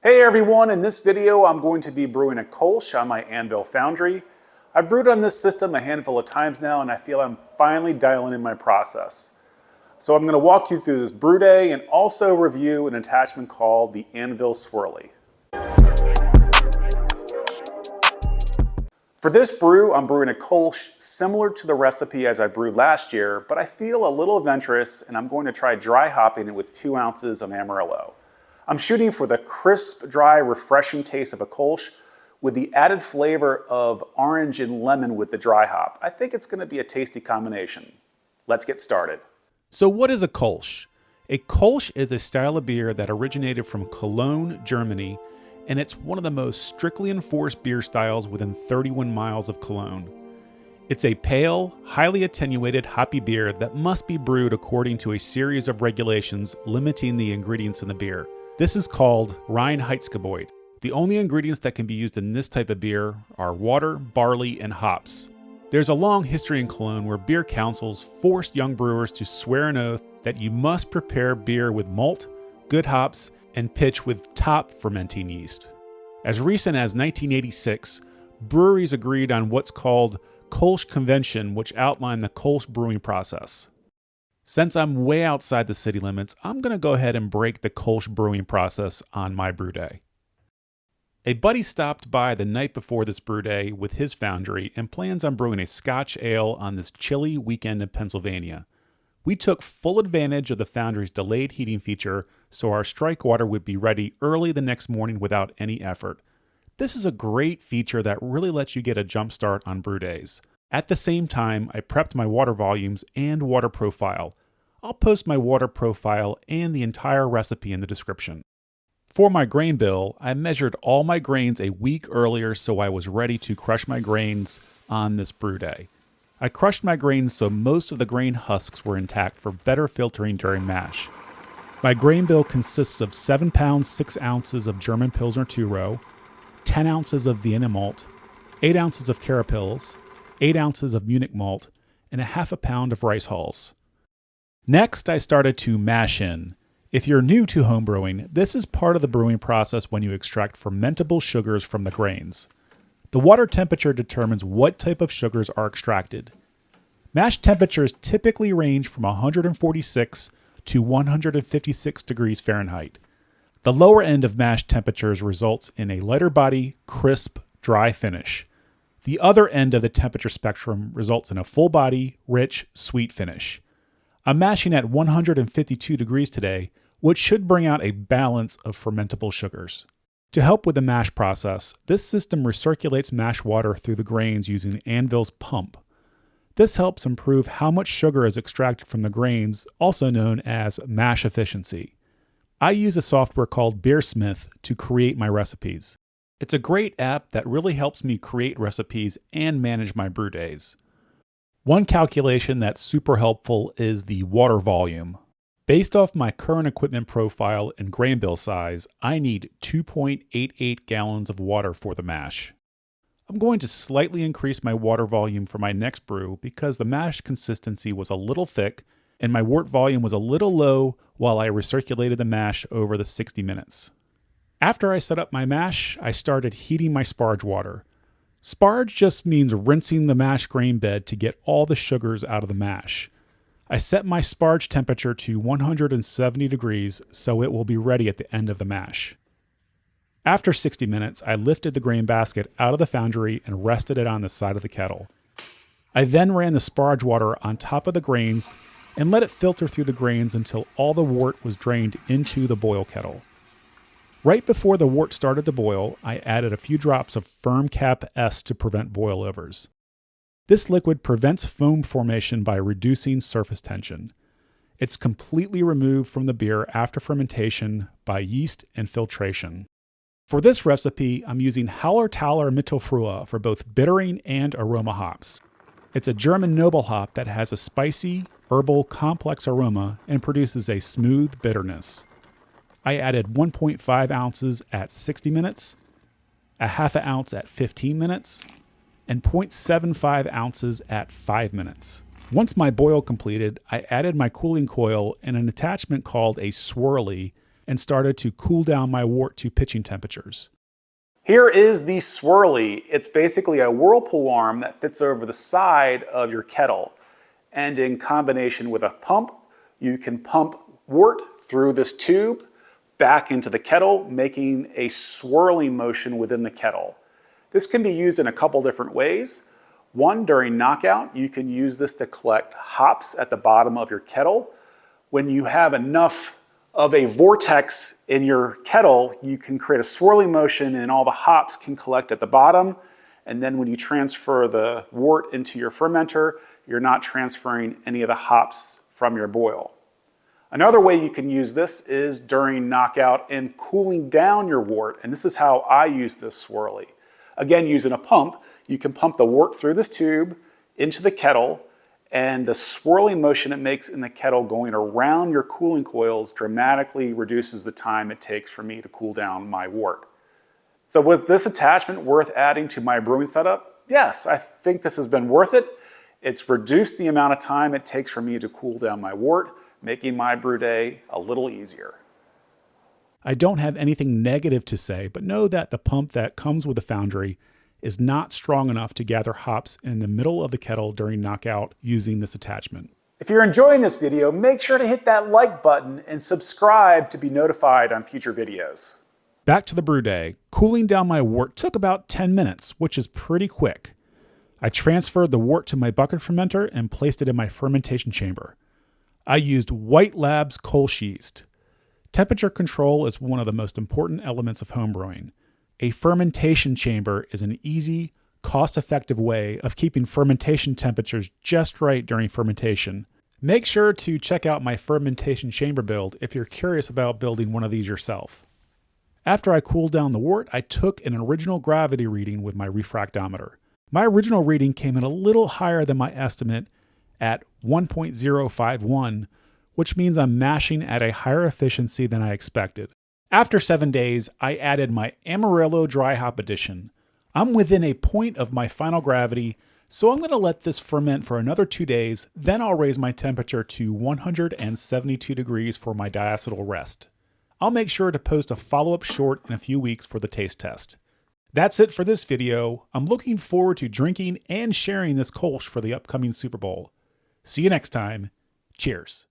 Hey everyone, in this video I'm going to be brewing a Kölsch on my Anvil Foundry. I've brewed on this system a handful of times now and I feel I'm finally dialing in my process. So I'm going to walk you through this Brewday and also review an attachment called the Anvil Swirly. For this brew, I'm brewing a Kölsch similar to the recipe as I brewed last year, but I feel a little adventurous and I'm going to try dry hopping it with 2 ounces of Amarillo. I'm shooting for the crisp, dry, refreshing taste of a Kölsch with the added flavor of orange and lemon with the dry hop. I think it's going to be a tasty combination. Let's get started. So what is a Kölsch? A Kölsch is a style of beer that originated from Cologne, Germany, and it's one of the most strictly enforced beer styles within 31 miles of Cologne. It's a pale, highly attenuated, hoppy beer that must be brewed according to a series of regulations limiting the ingredients in the beer. This is called Reinheitsgebot. The only ingredients that can be used in this type of beer are water, barley, and hops. There's a long history in Cologne where beer councils forced young brewers to swear an oath that you must prepare beer with malt, good hops, and pitch with top fermenting yeast. As recent as 1986, breweries agreed on what's called Kölsch Convention, which outlined the Kölsch brewing process. Since I'm way outside the city limits, I'm going to go ahead and break the Kölsch brewing process on my Brewday. A buddy stopped by the night before this Brewday with his foundry and plans on brewing a Scotch ale on this chilly weekend in Pennsylvania. We took full advantage of the foundry's delayed heating feature so our strike water would be ready early the next morning without any effort. This is a great feature that really lets you get a jump start on Brewdays. At the same time, I prepped my water volumes and water profile. I'll post my water profile and the entire recipe in the description. For my grain bill, I measured all my grains a week earlier so I was ready to crush my grains on this Brewday. I crushed my grains so most of the grain husks were intact for better filtering during mash. My grain bill consists of 7 pounds 6 ounces of German Pilsner 2-row, 10 ounces of Vienna malt, 8 ounces of Carapils, 8 ounces of Munich malt, and a half a pound of rice hulls. Next, I started to mash in. If you're new to homebrewing, this is part of the brewing process when you extract fermentable sugars from the grains. The water temperature determines what type of sugars are extracted. Mash temperatures typically range from 146 to 156 degrees Fahrenheit. The lower end of mash temperatures results in a lighter body, crisp, dry finish. The other end of the temperature spectrum results in a full body, rich, sweet finish. I'm mashing at 152 degrees today, which should bring out a balance of fermentable sugars. To help with the mash process, this system recirculates mash water through the grains using Anvil's pump. This helps improve how much sugar is extracted from the grains, also known as mash efficiency. I use a software called Beersmith to create my recipes. It's a great app that really helps me create recipes and manage my brew days. One calculation that's super helpful is the water volume. Based off my current equipment profile and grain bill size, I need 2.88 gallons of water for the mash. I'm going to slightly increase my water volume for my next brew because the mash consistency was a little thick and my wort volume was a little low while I recirculated the mash over the 60 minutes. After I set up my mash, I started heating my sparge water. Sparge just means rinsing the mash grain bed to get all the sugars out of the mash. I set my sparge temperature to 170 degrees so it will be ready at the end of the mash. After 60 minutes, I lifted the grain basket out of the foundry and rested it on the side of the kettle. I then ran the sparge water on top of the grains and let it filter through the grains until all the wort was drained into the boil kettle. Right before the wort started to boil, I added a few drops of Firm Cap S to prevent boilovers. This liquid prevents foam formation by reducing surface tension. It's completely removed from the beer after fermentation by yeast and filtration. For this recipe, I'm using Hallertauer Mittelfrüh for both bittering and aroma hops. It's a German noble hop that has a spicy, herbal, complex aroma and produces a smooth bitterness. I added 1.5 ounces at 60 minutes, a half an ounce at 15 minutes, and 0.75 ounces at 5 minutes. Once my boil completed, I added my cooling coil and an attachment called a Swirly and started to cool down my wort to pitching temperatures. Here is the Swirly. It's basically a whirlpool arm that fits over the side of your kettle. And in combination with a pump, you can pump wort through this tube back into the kettle, making a swirling motion within the kettle. This can be used in a couple different ways. One, during knockout, you can use this to collect hops at the bottom of your kettle. When you have enough of a vortex in your kettle, you can create a swirling motion and all the hops can collect at the bottom. And then when you transfer the wort into your fermenter, you're not transferring any of the hops from your boil. Another way you can use this is during knockout and cooling down your wort. And this is how I use this Swirly. Again, using a pump, you can pump the wort through this tube into the kettle, and the swirling motion it makes in the kettle going around your cooling coils dramatically reduces the time it takes for me to cool down my wort. So was this attachment worth adding to my brewing setup? Yes, I think this has been worth it. It's reduced the amount of time it takes for me to cool down my wort, making my brew day a little easier. I don't have anything negative to say, but know that the pump that comes with the Foundry is not strong enough to gather hops in the middle of the kettle during knockout using this attachment. If you're enjoying this video, make sure to hit that like button and subscribe to be notified on future videos. Back to the brew day. Cooling down my wort took about 10 minutes, which is pretty quick. I transferred the wort to my bucket fermenter and placed it in my fermentation chamber. I used White Labs Kölsch yeast. Temperature control is one of the most important elements of homebrewing. A fermentation chamber is an easy, cost-effective way of keeping fermentation temperatures just right during fermentation. Make sure to check out my fermentation chamber build if you're curious about building one of these yourself. After I cooled down the wort, I took an original gravity reading with my refractometer. My original reading came in a little higher than my estimate at 1.051, which means I'm mashing at a higher efficiency than I expected. After 7 days, I added my Amarillo dry hop addition. I'm within a point of my final gravity, so I'm going to let this ferment for another 2 days, then I'll raise my temperature to 172 degrees for my diacetyl rest. I'll make sure to post a follow-up short in a few weeks for the taste test. That's it for this video. I'm looking forward to drinking and sharing this Kölsch for the upcoming Super Bowl. See you next time. Cheers.